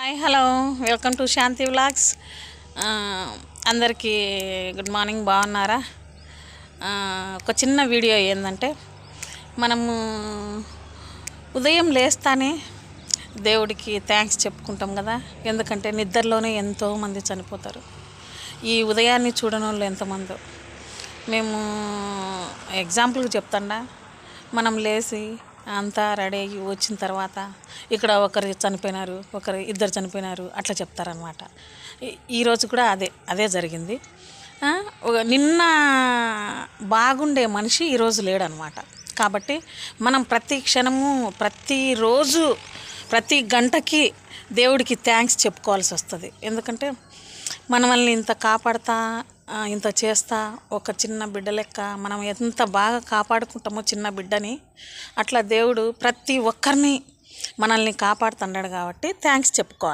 Hi hello welcome to Shanti vlogs. అందరికీ good morning. బాగున్నారా? ఒక చిన్న వీడియో ఏంటంటే, మనము ఉదయం లేస్తానే దేవుడికి థ్యాంక్స్ చెప్పుకుంటాం కదా. ఎందుకంటే నిద్రలోనే ఎంతోమంది చనిపోతారు. ఈ ఉదయాన్ని చూడని వాళ్ళు ఎంతమందో. మేము ఎగ్జాంపుల్కి చెప్తాండా, మనం లేచి అంతా రెడీ అయ్యి వచ్చిన తర్వాత ఇక్కడ ఒకరు చనిపోయినారు, ఇద్దరు చనిపోయినారు అట్లా చెప్తారనమాట. ఈరోజు కూడా అదే జరిగింది. నిన్న బాగుండే మనిషి ఈరోజు లేడనమాట. కాబట్టి మనం ప్రతి క్షణము, ప్రతిరోజు, ప్రతి గంటకి దేవుడికి థ్యాంక్స్ చెప్పుకోవాల్సి వస్తుంది. ఎందుకంటే మనల్ని ఇంత కాపాడుతా, ఇంత చేస్తా, ఒక చిన్న బిడ్డ లెక్క మనం ఎంత బాగా కాపాడుకుంటామో చిన్న బిడ్డని, అట్లా దేవుడు ప్రతి ఒక్కరిని మనల్ని కాపాడుతున్నాడు. కాబట్టి థ్యాంక్స్ చెప్పుకోవాలి.